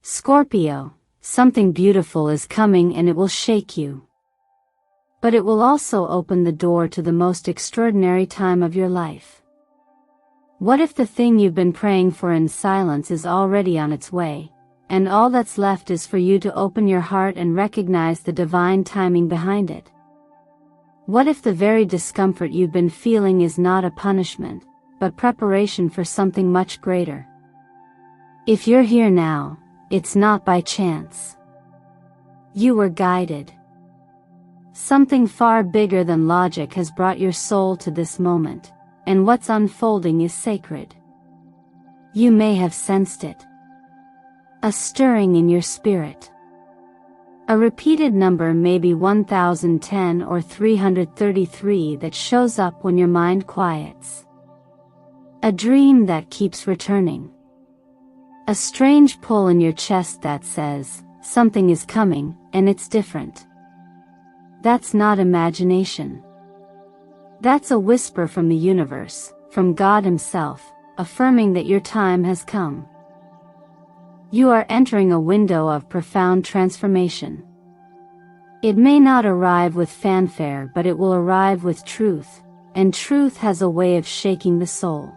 Scorpio, something beautiful is coming and it will shake you. But it will also open the door to the most extraordinary time of your life. What if the thing you've been praying for in silence is already on its way, and all that's left is for you to open your heart and recognize the divine timing behind it? What if the very discomfort you've been feeling is not a punishment, but preparation for something much greater? If you're here now, it's not by chance. You were guided. Something far bigger than logic has brought your soul to this moment, and what's unfolding is sacred. You may have sensed it. A stirring in your spirit. A repeated number, maybe 1010 or 333, that shows up when your mind quiets. A dream that keeps returning. A strange pull in your chest that says, something is coming, and it's different. That's not imagination. That's a whisper from the universe, from God Himself, affirming that your time has come. You are entering a window of profound transformation. It may not arrive with fanfare, but it will arrive with truth, and truth has a way of shaking the soul.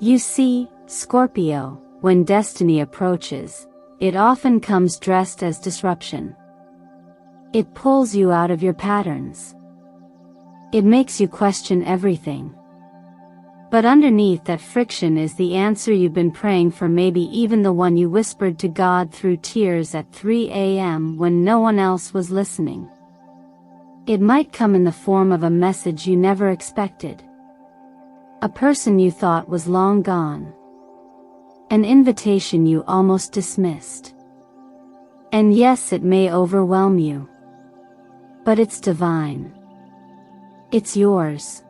You see, Scorpio, when destiny approaches, it often comes dressed as disruption. It pulls you out of your patterns. It makes you question everything. But underneath that friction is the answer you've been praying for, maybe even the one you whispered to God through tears at 3 a.m. when no one else was listening. It might come in the form of a message you never expected. A person you thought was long gone. An invitation you almost dismissed. And yes, it may overwhelm you. But it's divine. It's yours.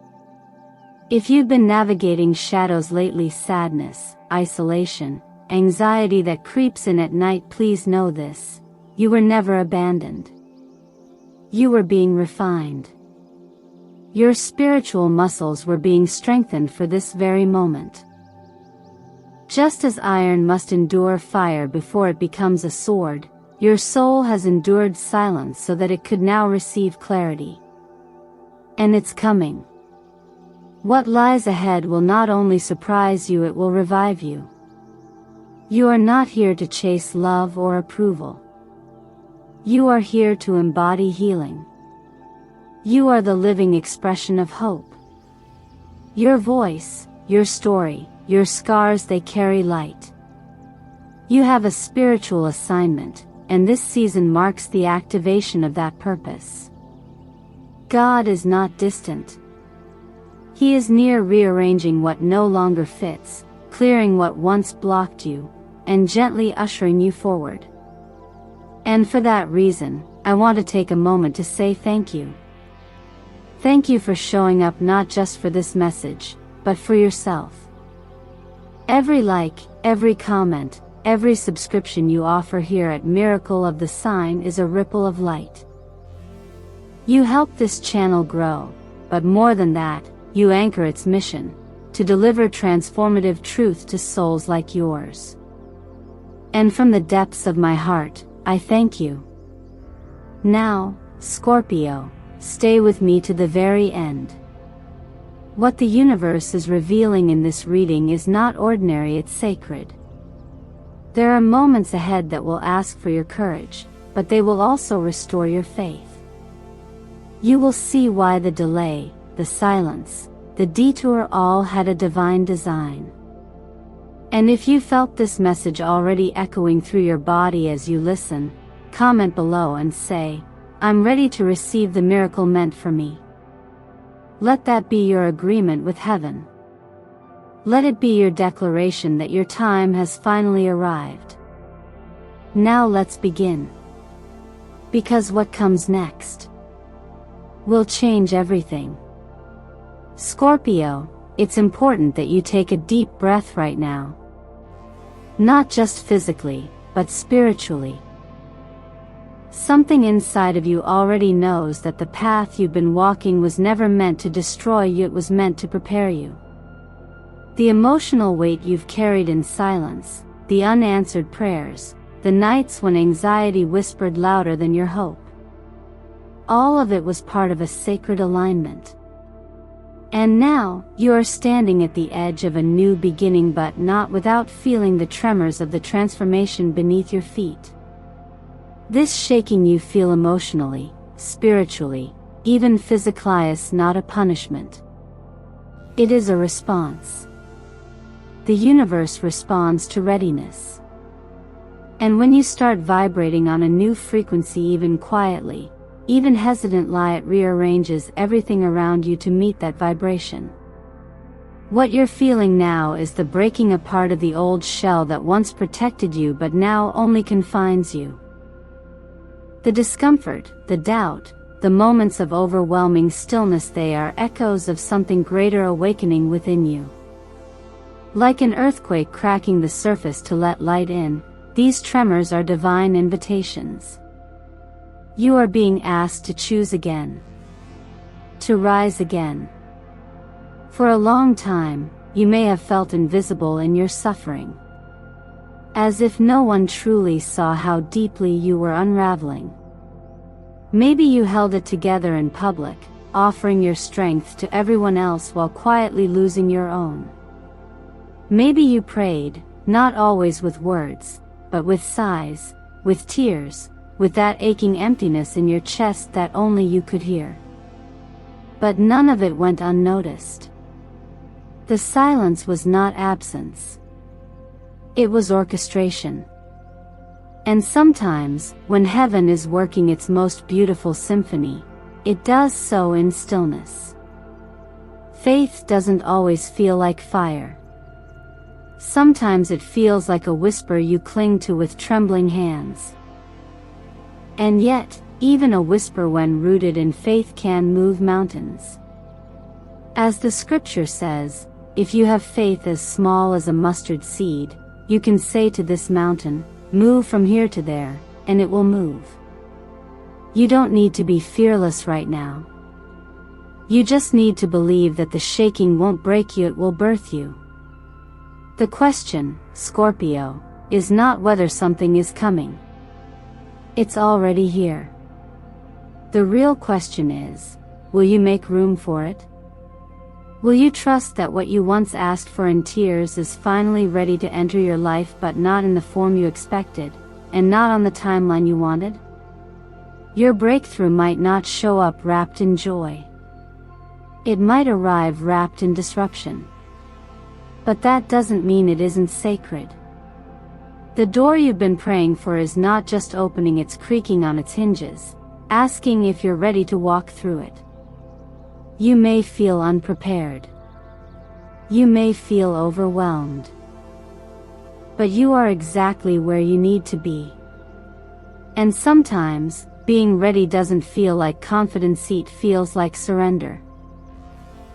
If you've been navigating shadows lately, sadness, isolation, anxiety that creeps in at night, please know this: you were never abandoned. You were being refined. Your spiritual muscles were being strengthened for this very moment. Just as iron must endure fire before it becomes a sword, your soul has endured silence so that it could now receive clarity. And it's coming. What lies ahead will not only surprise you, it will revive you. You are not here to chase love or approval. You are here to embody healing. You are the living expression of hope. Your voice, your story, your scars, they carry light. You have a spiritual assignment, and this season marks the activation of that purpose. God is not distant. He is near, rearranging what no longer fits, clearing what once blocked you, and gently ushering you forward. And for that reason, I want to take a moment to say thank you. Thank you for showing up, not just for this message, but for yourself. Every like, every comment, every subscription you offer here at Miracle of the Sign is a ripple of light. You help this channel grow, but more than that, you anchor its mission, to deliver transformative truth to souls like yours. And from the depths of my heart, I thank you. Now, Scorpio, stay with me to the very end. What the universe is revealing in this reading is not ordinary, it's sacred. There are moments ahead that will ask for your courage, but they will also restore your faith. You will see why the delay, the silence, the detour all had a divine design. And if you felt this message already echoing through your body as you listen, comment below and say, I'm ready to receive the miracle meant for me. Let that be your agreement with heaven. Let it be your declaration that your time has finally arrived. Now let's begin. Because what comes next will change everything. Scorpio, it's important that you take a deep breath right now. Not just physically, but spiritually. Something inside of you already knows that the path you've been walking was never meant to destroy you, it was meant to prepare you. The emotional weight you've carried in silence, the unanswered prayers, the nights when anxiety whispered louder than your hope. All of it was part of a sacred alignment. And now, you are standing at the edge of a new beginning, but not without feeling the tremors of the transformation beneath your feet. This shaking you feel emotionally, spiritually, even physically is not a punishment. It is a response. The universe responds to readiness. And when you start vibrating on a new frequency, even quietly, even hesitantly, it rearranges everything around you to meet that vibration. What you're feeling now is the breaking apart of the old shell that once protected you but now only confines you. The discomfort, the doubt, the moments of overwhelming stillness, they are echoes of something greater awakening within you. Like an earthquake cracking the surface to let light in, these tremors are divine invitations. You are being asked to choose again. To rise again. For a long time, you may have felt invisible in your suffering. As if no one truly saw how deeply you were unraveling. Maybe you held it together in public, offering your strength to everyone else while quietly losing your own. Maybe you prayed, not always with words, but with sighs, with tears, with that aching emptiness in your chest that only you could hear. But none of it went unnoticed. The silence was not absence. It was orchestration. And sometimes, when heaven is working its most beautiful symphony, it does so in stillness. Faith doesn't always feel like fire. Sometimes it feels like a whisper you cling to with trembling hands. And yet, even a whisper when rooted in faith can move mountains. As the scripture says, if you have faith as small as a mustard seed, you can say to this mountain, move from here to there, and it will move. You don't need to be fearless right now. You just need to believe that the shaking won't break you, it will birth you. The question, Scorpio, is not whether something is coming. It's already here. The real question is, will you make room for it? Will you trust that what you once asked for in tears is finally ready to enter your life, but not in the form you expected, and not on the timeline you wanted? Your breakthrough might not show up wrapped in joy. It might arrive wrapped in disruption. But that doesn't mean it isn't sacred. The door you've been praying for is not just opening, it's creaking on its hinges, asking if you're ready to walk through it. You may feel unprepared. You may feel overwhelmed. But you are exactly where you need to be. And sometimes, being ready doesn't feel like confidence, it feels like surrender.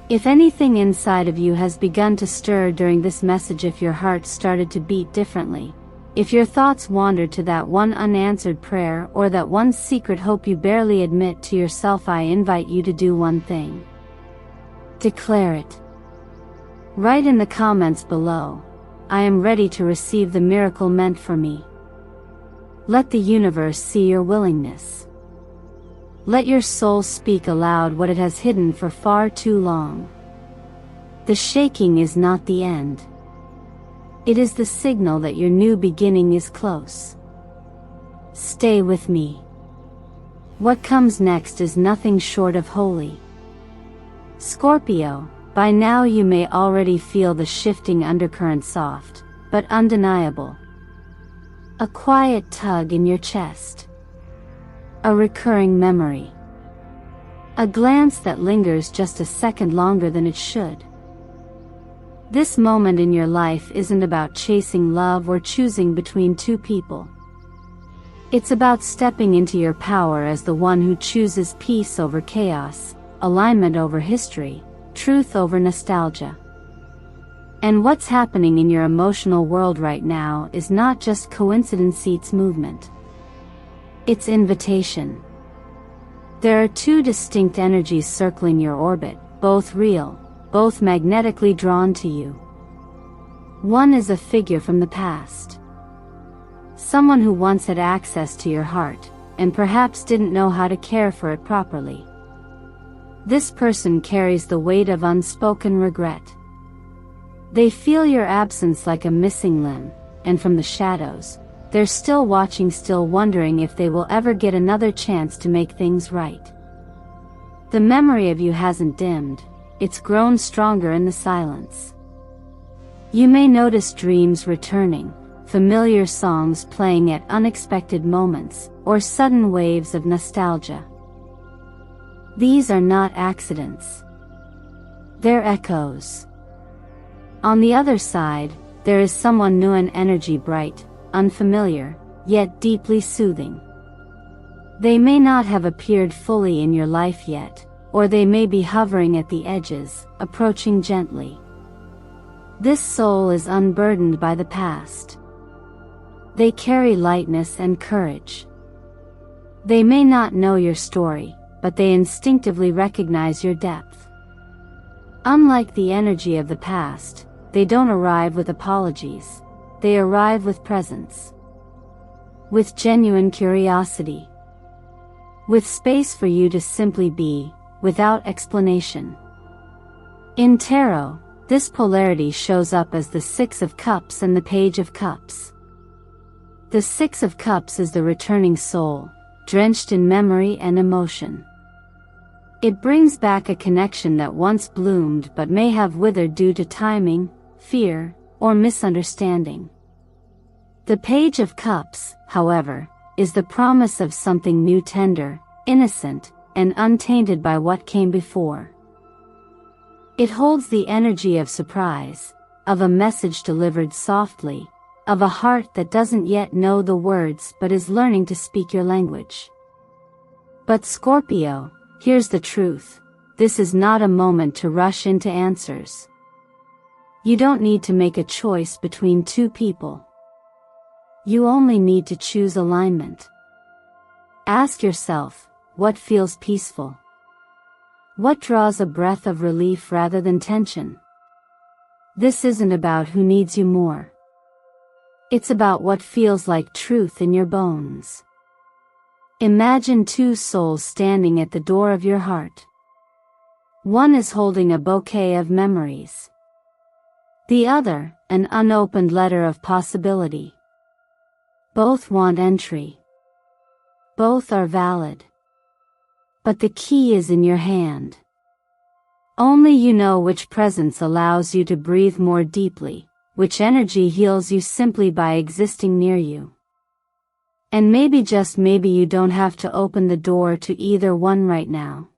If anything inside of you has begun to stir during this message, if your heart started to beat differently, if your thoughts wandered to that one unanswered prayer or that one secret hope you barely admit to yourself, I invite you to do one thing. Declare it. Write in the comments below, I am ready to receive the miracle meant for me. Let the universe see your willingness. Let your soul speak aloud what it has hidden for far too long. The shaking is not the end. It is the signal that your new beginning is close. Stay with me. What comes next is nothing short of holy. Scorpio, by now you may already feel the shifting undercurrent, soft, but undeniable. A quiet tug in your chest. A recurring memory. A glance that lingers just a second longer than it should. This moment in your life isn't about chasing love or choosing between two people. It's about stepping into your power as the one who chooses peace over chaos, alignment over history, truth over nostalgia. And what's happening in your emotional world right now is not just coincidence, it's movement. It's invitation. There are two distinct energies circling your orbit, both real, both magnetically drawn to you. One is a figure from the past, someone who once had access to your heart, and perhaps didn't know how to care for it properly. This person carries the weight of unspoken regret. They feel your absence like a missing limb, and from the shadows, they're still watching, still wondering if they will ever get another chance to make things right. The memory of you hasn't dimmed, it's grown stronger in the silence. You may notice dreams returning, familiar songs playing at unexpected moments, or sudden waves of nostalgia. These are not accidents. They're echoes. On the other side, there is someone new, an energy bright, unfamiliar, yet deeply soothing. They may not have appeared fully in your life yet, or they may be hovering at the edges, approaching gently. This soul is unburdened by the past. They carry lightness and courage. They may not know your story, but they instinctively recognize your depth. Unlike the energy of the past, they don't arrive with apologies. They arrive with presence. With genuine curiosity. With space for you to simply be, without explanation. In tarot, this polarity shows up as the Six of Cups and the Page of Cups. The Six of Cups is the returning soul, drenched in memory and emotion. It brings back a connection that once bloomed but may have withered due to timing, fear, or misunderstanding. The Page of Cups, however, is the promise of something new, tender, innocent, and untainted by what came before. It holds the energy of surprise, of a message delivered softly, of a heart that doesn't yet know the words but is learning to speak your language. But Scorpio, here's the truth: this is not a moment to rush into answers. You don't need to make a choice between two people. You only need to choose alignment. Ask yourself, what feels peaceful? What draws a breath of relief rather than tension? This isn't about who needs you more. It's about what feels like truth in your bones. Imagine two souls standing at the door of your heart. One is holding a bouquet of memories. The other, an unopened letter of possibility. Both want entry. Both are valid. But the key is in your hand. Only you know which presence allows you to breathe more deeply, which energy heals you simply by existing near you. And maybe, just maybe, you don't have to open the door to either one right now.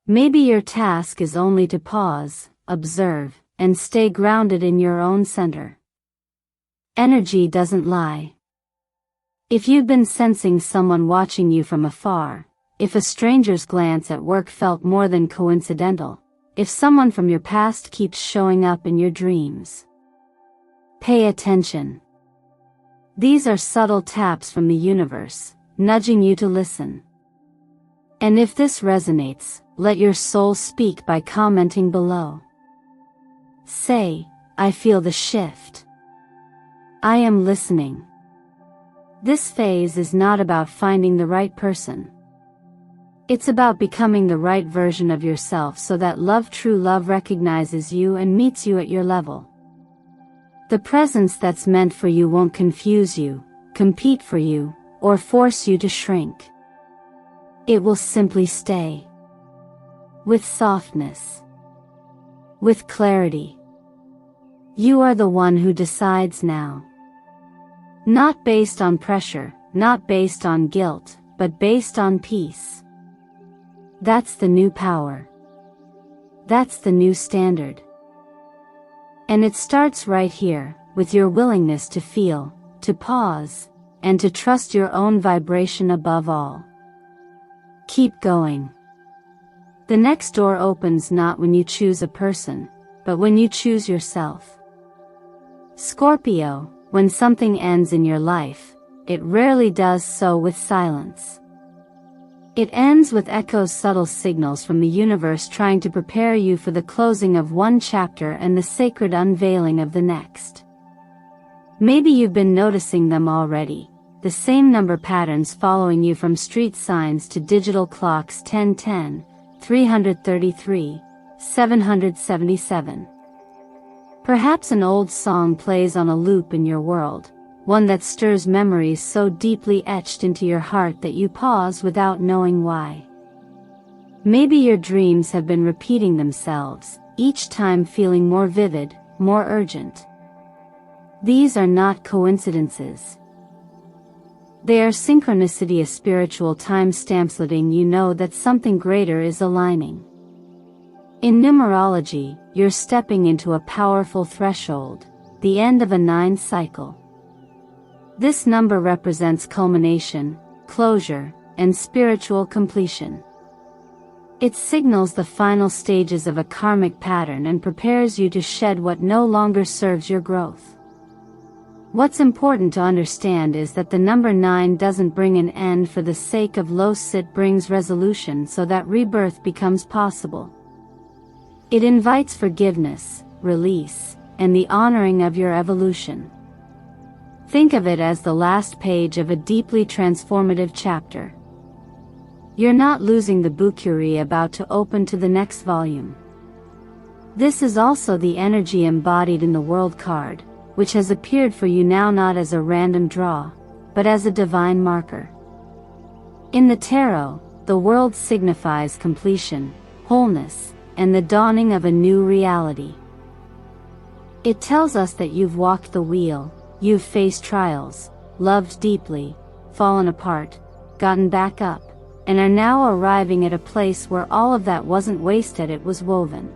Maybe your task is only to pause, observe, and stay grounded in your own center. Energy doesn't lie. If you've been sensing someone watching you from afar, if a stranger's glance at work felt more than coincidental, if someone from your past keeps showing up in your dreams, pay attention. These are subtle taps from the universe, nudging you to listen. And if this resonates, let your soul speak by commenting below. Say, I feel the shift. I am listening. This phase is not about finding the right person. It's about becoming the right version of yourself so that true love recognizes you and meets you at your level. The presence that's meant for you won't confuse you, compete for you, or force you to shrink. It will simply stay. With softness. With clarity. You are the one who decides now. Not based on pressure, not based on guilt, but based on peace. That's the new power. That's the new standard. And it starts right here, with your willingness to feel, to pause, and to trust your own vibration above all. Keep going. The next door opens not when you choose a person, but when you choose yourself. Scorpio, when something ends in your life, it rarely does so with silence. It ends with echoes, subtle signals from the universe trying to prepare you for the closing of one chapter and the sacred unveiling of the next. Maybe you've been noticing them already, the same number patterns following you from street signs to digital clocks: 1010, 333, 777. Perhaps an old song plays on a loop in your world, one that stirs memories so deeply etched into your heart that you pause without knowing why. Maybe your dreams have been repeating themselves, each time feeling more vivid, more urgent. These are not coincidences. They are synchronicity, a spiritual timestamps letting you know that something greater is aligning. In numerology, you're stepping into a powerful threshold, the end of a 9 cycle. This number represents culmination, closure, and spiritual completion. It signals the final stages of a karmic pattern and prepares you to shed what no longer serves your growth. What's important to understand is that the number 9 doesn't bring an end for the sake of loss, it brings resolution so that rebirth becomes possible. It invites forgiveness, release, and the honoring of your evolution. Think of it as the last page of a deeply transformative chapter. You're not losing the book you're about to open to the next volume. This is also the energy embodied in the World card, which has appeared for you now not as a random draw, but as a divine marker. In the tarot, the world signifies completion, wholeness, and the dawning of a new reality. It tells us that you've walked the wheel, you've faced trials, loved deeply, fallen apart, gotten back up, and are now arriving at a place where all of that wasn't wasted, it was woven.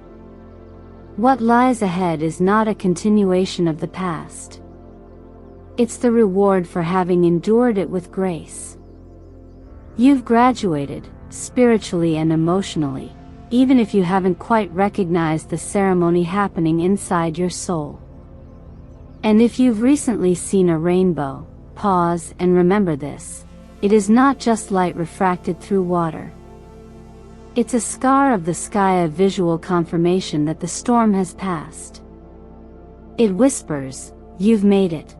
What lies ahead is not a continuation of the past. It's the reward for having endured it with grace. You've graduated, spiritually and emotionally, even if you haven't quite recognized the ceremony happening inside your soul. And if you've recently seen a rainbow, pause and remember this: it is not just light refracted through water. It's a scar of the sky, a visual confirmation that the storm has passed. It whispers, "You've made it."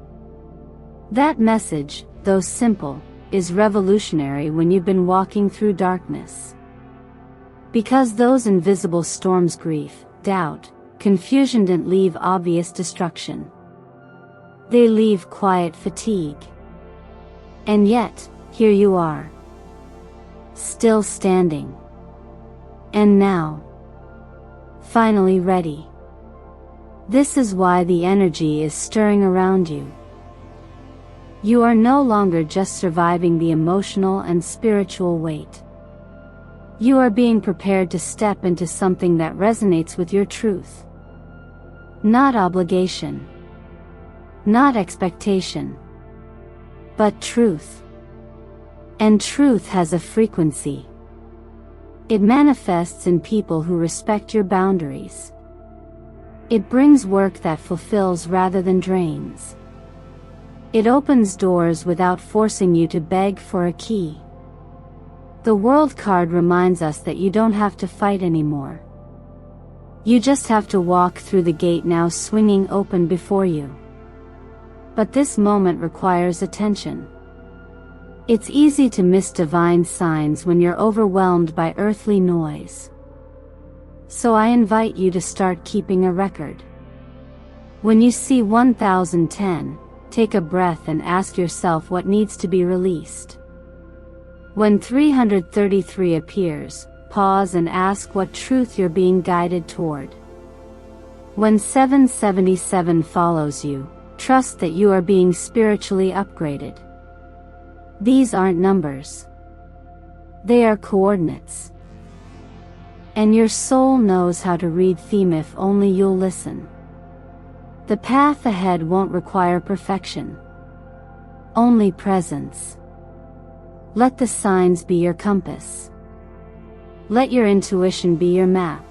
That message, though simple, is revolutionary when you've been walking through darkness. Because those invisible storms, grief, doubt, confusion, didn't leave obvious destruction. They leave quiet fatigue. And yet, here you are, still standing. And now, finally ready. This is why the energy is stirring around you. You are no longer just surviving the emotional and spiritual weight. You are being prepared to step into something that resonates with your truth. Not obligation. Not expectation. But truth. And truth has a frequency. It manifests in people who respect your boundaries. It brings work that fulfills rather than drains. It opens doors without forcing you to beg for a key. The World card reminds us that you don't have to fight anymore. You just have to walk through the gate now swinging open before you. But this moment requires attention. It's easy to miss divine signs when you're overwhelmed by earthly noise. So I invite you to start keeping a record. When you see 1010, take a breath and ask yourself what needs to be released. When 333 appears, pause and ask what truth you're being guided toward. When 777 follows you, trust that you are being spiritually upgraded. These aren't numbers. They are coordinates. And your soul knows how to read them if only you'll listen. The path ahead won't require perfection. Only presence. Let the signs be your compass. Let your intuition be your map.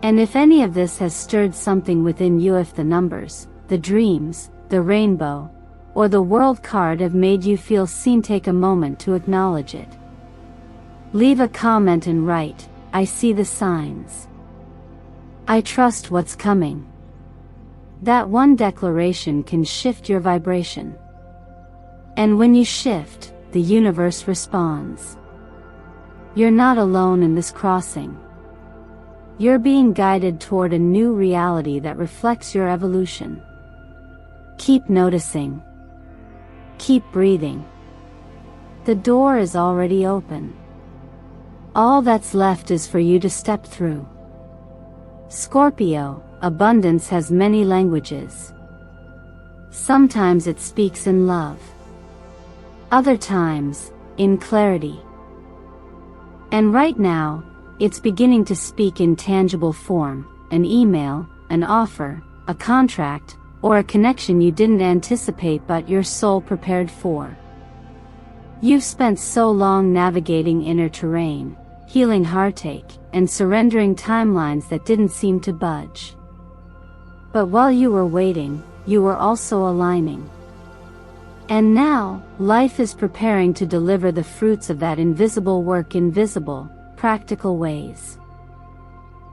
And if any of this has stirred something within you, if the numbers, the dreams, the rainbow, or the World card have made you feel seen, take a moment to acknowledge it. Leave a comment and write, "I see the signs. I trust what's coming." That one declaration can shift your vibration. And when you shift, the universe responds. You're not alone in this crossing. You're being guided toward a new reality that reflects your evolution. Keep noticing. Keep breathing. The door is already open. All that's left is for you to step through. Scorpio, abundance has many languages. Sometimes it speaks in love. Other times, in clarity. And right now, it's beginning to speak in tangible form, an email, an offer, a contract, or a connection you didn't anticipate but your soul prepared for. You've spent so long navigating inner terrain, healing heartache, and surrendering timelines that didn't seem to budge. But while you were waiting, you were also aligning. And now, life is preparing to deliver the fruits of that invisible work in visible, practical ways.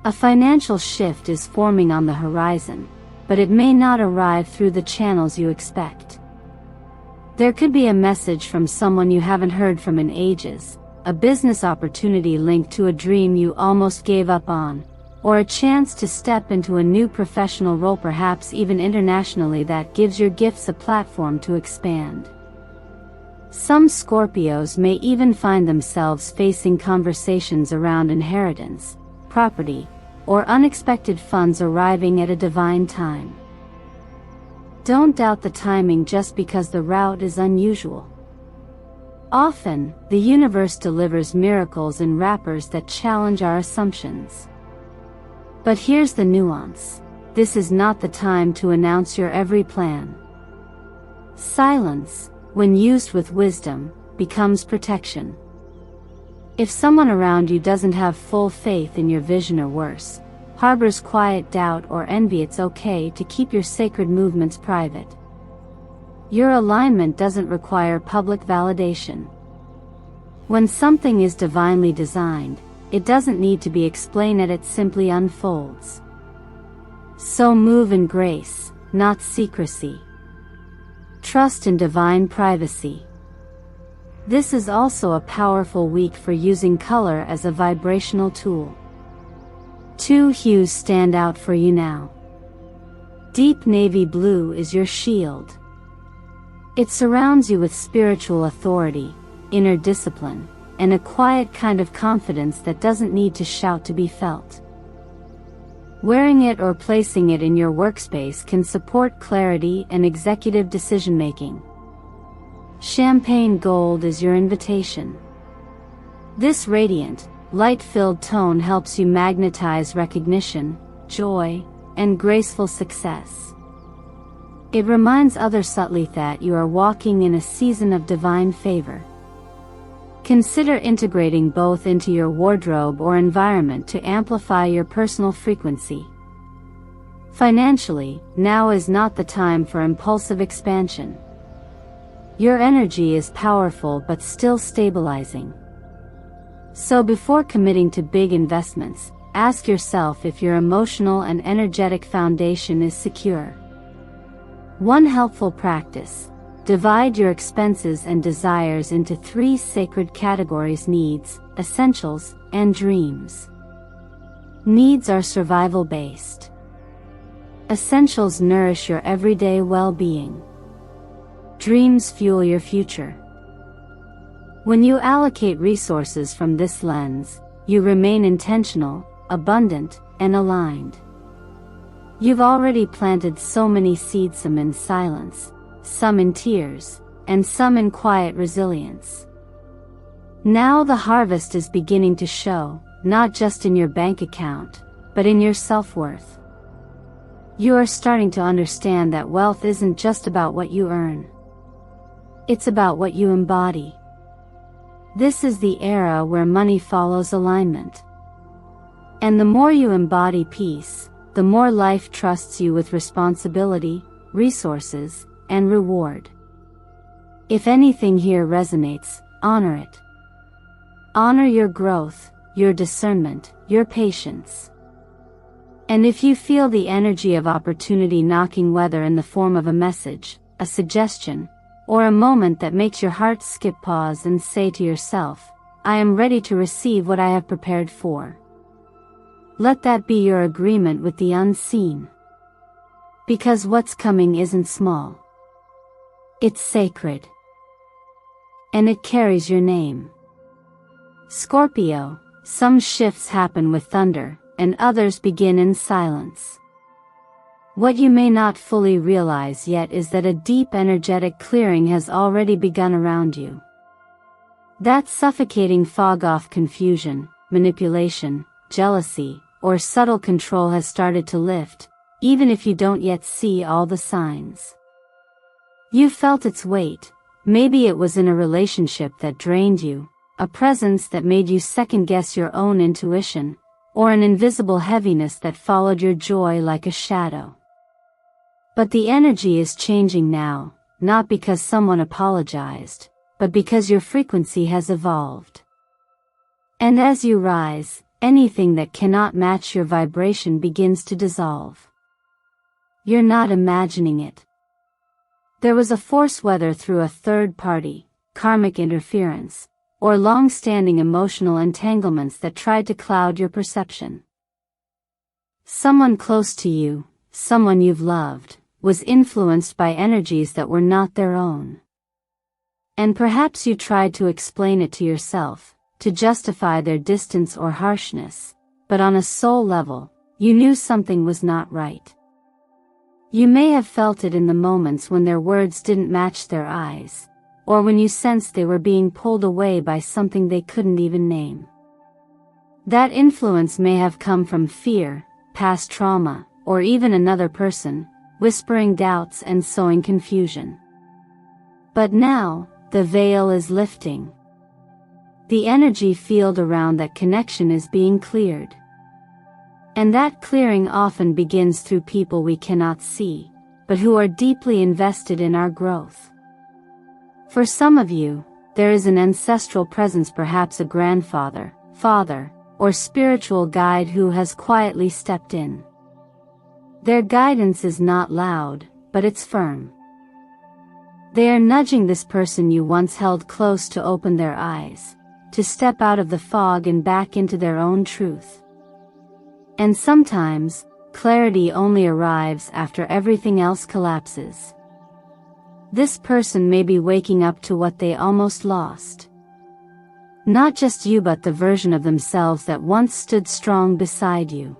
A financial shift is forming on the horizon, but it may not arrive through the channels you expect. There could be a message from someone you haven't heard from in ages, a business opportunity linked to a dream you almost gave up on, or a chance to step into a new professional role, perhaps even internationally, that gives your gifts a platform to expand. Some Scorpios may even find themselves facing conversations around inheritance, property, or unexpected funds arriving at a divine time. Don't doubt the timing just because the route is unusual. Often, the universe delivers miracles in wrappers that challenge our assumptions. But here's the nuance. This is not the time to announce your every plan. Silence, when used with wisdom, becomes protection. If someone around you doesn't have full faith in your vision, or worse, harbors quiet doubt or envy, it's okay to keep your sacred movements private. Your alignment doesn't require public validation. When something is divinely designed, it doesn't need to be explained, it simply unfolds. So move in grace, not secrecy. Trust in divine privacy. This is also a powerful week for using color as a vibrational tool. Two hues stand out for you now. Deep navy blue is your shield. It surrounds you with spiritual authority, inner discipline, and a quiet kind of confidence that doesn't need to shout to be felt. Wearing it or placing it in your workspace can support clarity and executive decision-making. Champagne gold is your invitation. This radiant, light-filled tone helps you magnetize recognition, joy, and graceful success. It reminds others subtly that you are walking in a season of divine favor. Consider integrating both into your wardrobe or environment to amplify your personal frequency. Financially, now is not the time for impulsive expansion. Your energy is powerful but still stabilizing. So before committing to big investments, ask yourself if your emotional and energetic foundation is secure. One helpful practice: divide your expenses and desires into 3 sacred categories: needs, essentials, and dreams. Needs are survival-based. Essentials nourish your everyday well-being. Dreams fuel your future. When you allocate resources from this lens, you remain intentional, abundant, and aligned. You've already planted so many seeds, some in silence, some in tears, and some in quiet resilience. Now the harvest is beginning to show, not just in your bank account, but in your self-worth. You are starting to understand that wealth isn't just about what you earn. It's about what you embody. This is the era where money follows alignment. And the more you embody peace, the more life trusts you with responsibility, resources, and reward. If anything here resonates, honor it. Honor your growth, your discernment, your patience. And if you feel the energy of opportunity knocking, whether in the form of a message, a suggestion, or a moment that makes your heart skip, pause and say to yourself, I am ready to receive what I have prepared for. Let that be your agreement with the unseen. Because what's coming isn't small. It's sacred. And it carries your name. Scorpio, some shifts happen with thunder, and others begin in silence. What you may not fully realize yet is that a deep energetic clearing has already begun around you. That suffocating fog of confusion, manipulation, jealousy, or subtle control has started to lift, even if you don't yet see all the signs. You felt its weight. Maybe it was in a relationship that drained you, a presence that made you second-guess your own intuition, or an invisible heaviness that followed your joy like a shadow. But the energy is changing now, not because someone apologized, but because your frequency has evolved. And as you rise, anything that cannot match your vibration begins to dissolve. You're not imagining it. There was a force, whether through a third party, karmic interference, or long-standing emotional entanglements that tried to cloud your perception. Someone close to you, someone you've loved, was influenced by energies that were not their own. And perhaps you tried to explain it to yourself, to justify their distance or harshness, but on a soul level, you knew something was not right. You may have felt it in the moments when their words didn't match their eyes, or when you sensed they were being pulled away by something they couldn't even name. That influence may have come from fear, past trauma, or even another person, whispering doubts and sowing confusion. But now, the veil is lifting. The energy field around that connection is being cleared. And that clearing often begins through people we cannot see, but who are deeply invested in our growth. For some of you, there is an ancestral presence, perhaps a grandfather, father, or spiritual guide who has quietly stepped in. Their guidance is not loud, but it's firm. They are nudging this person you once held close to open their eyes, to step out of the fog and back into their own truth. And sometimes, clarity only arrives after everything else collapses. This person may be waking up to what they almost lost. Not just you, but the version of themselves that once stood strong beside you.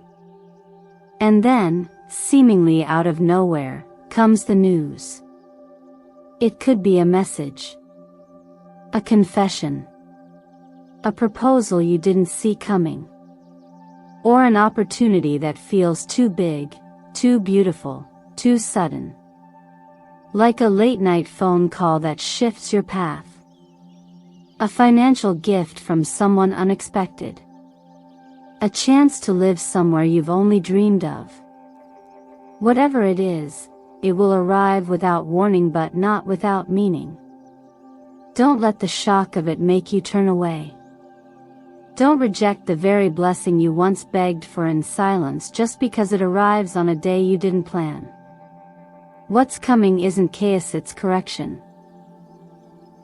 And then, seemingly out of nowhere, comes the news. It could be a message, a confession, a proposal you didn't see coming, or an opportunity that feels too big, too beautiful, too sudden. Like a late-night phone call that shifts your path. A financial gift from someone unexpected. A chance to live somewhere you've only dreamed of. Whatever it is, it will arrive without warning, but not without meaning. Don't let the shock of it make you turn away. Don't reject the very blessing you once begged for in silence just because it arrives on a day you didn't plan. What's coming isn't chaos, it's correction.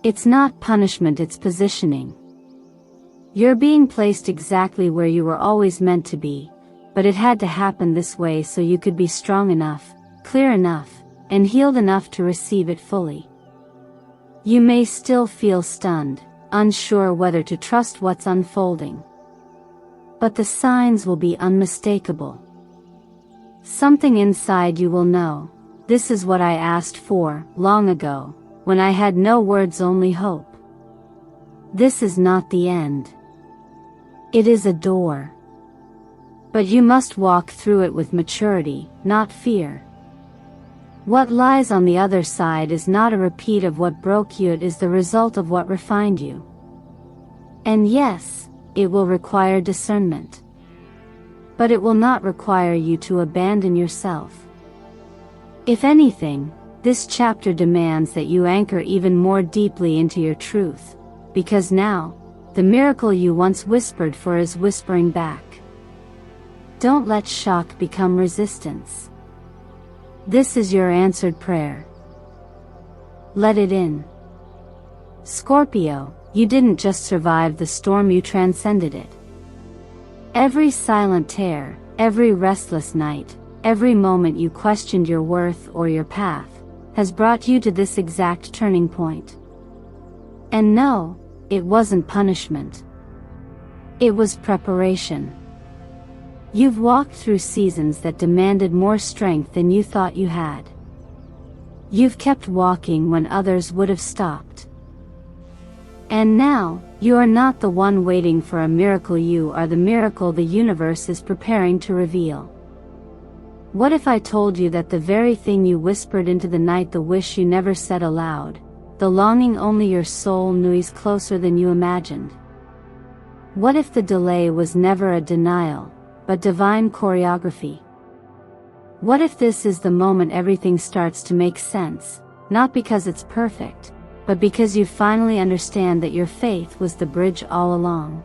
It's not punishment, it's positioning. You're being placed exactly where you were always meant to be, but it had to happen this way so you could be strong enough, clear enough, and healed enough to receive it fully. You may still feel stunned, unsure whether to trust what's unfolding. But the signs will be unmistakable. Something inside you will know, this is what I asked for, long ago, when I had no words, only hope. This is not the end. It is a door. But you must walk through it with maturity, not fear. What lies on the other side is not a repeat of what broke you, it is the result of what refined you. And yes, it will require discernment. But it will not require you to abandon yourself. If anything, this chapter demands that you anchor even more deeply into your truth, because now, the miracle you once whispered for is whispering back. Don't let shock become resistance. This is your answered prayer. Let it in. Scorpio, you didn't just survive the storm, you transcended it. Every silent tear, every restless night, every moment you questioned your worth or your path, has brought you to this exact turning point. And no, it wasn't punishment. It was preparation. You've walked through seasons that demanded more strength than you thought you had. You've kept walking when others would have stopped. And now, you are not the one waiting for a miracle, you are the miracle the universe is preparing to reveal. What if I told you that the very thing you whispered into the night, the wish you never said aloud, the longing only your soul knew, is closer than you imagined? What if the delay was never a denial, but divine choreography? What if this is the moment everything starts to make sense, not because it's perfect, but because you finally understand that your faith was the bridge all along?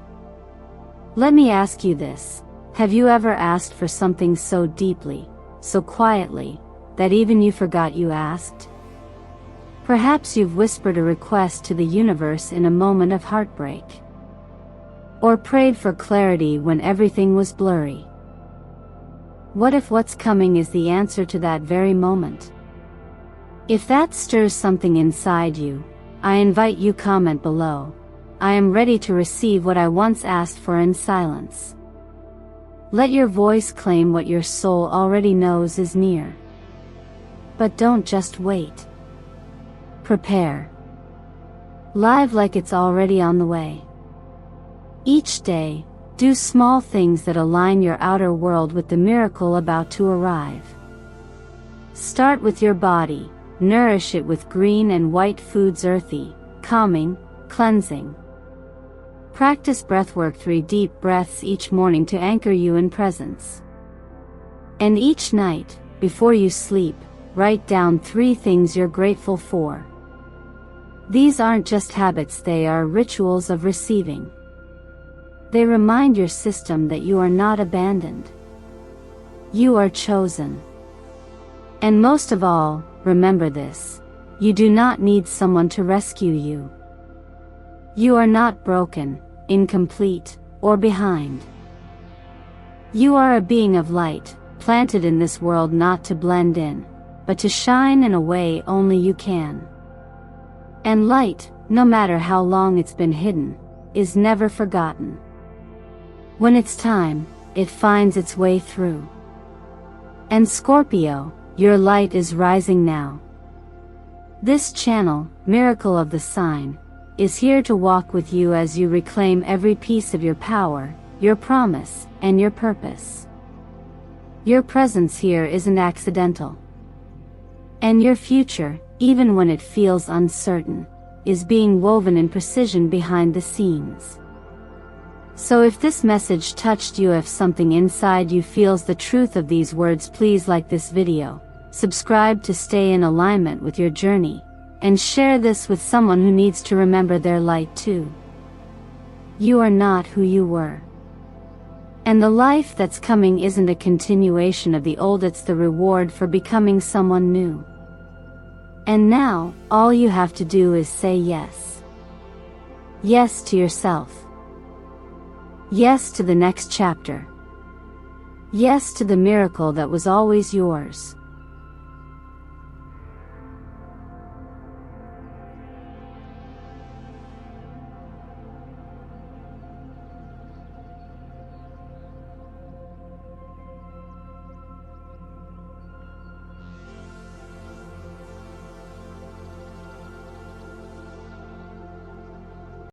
Let me ask you this: have you ever asked for something so deeply, so quietly, that even you forgot you asked? Perhaps you've whispered a request to the universe in a moment of heartbreak. Or prayed for clarity when everything was blurry. What if what's coming is the answer to that very moment? If that stirs something inside you, I invite you comment below. I am ready to receive what I once asked for in silence. Let your voice claim what your soul already knows is near. But don't just wait. Prepare. Live like it's already on the way. Each day, do small things that align your outer world with the miracle about to arrive. Start with your body. Nourish it with green and white foods, earthy, calming, cleansing. Practice breathwork, 3 deep breaths each morning to anchor you in presence. And each night, before you sleep, write down 3 things you're grateful for. These aren't just habits, they are rituals of receiving. They remind your system that you are not abandoned. You are chosen. And most of all, remember this: you do not need someone to rescue you. You are not broken, incomplete, or behind. You are a being of light, planted in this world not to blend in, but to shine in a way only you can. And light, no matter how long it's been hidden, is never forgotten. When it's time, it finds its way through. And Scorpio, your light is rising now. This channel, Miracle of the Sign, is here to walk with you as you reclaim every piece of your power, your promise, and your purpose. Your presence here isn't accidental. And your future, even when it feels uncertain, is being woven in precision behind the scenes. So if this message touched you, if something inside you feels the truth of these words, please like this video, subscribe to stay in alignment with your journey, and share this with someone who needs to remember their light too. You are not who you were. And the life that's coming isn't a continuation of the old, it's the reward for becoming someone new. And now, all you have to do is say yes. Yes to yourself. Yes to the next chapter. Yes to the miracle that was always yours.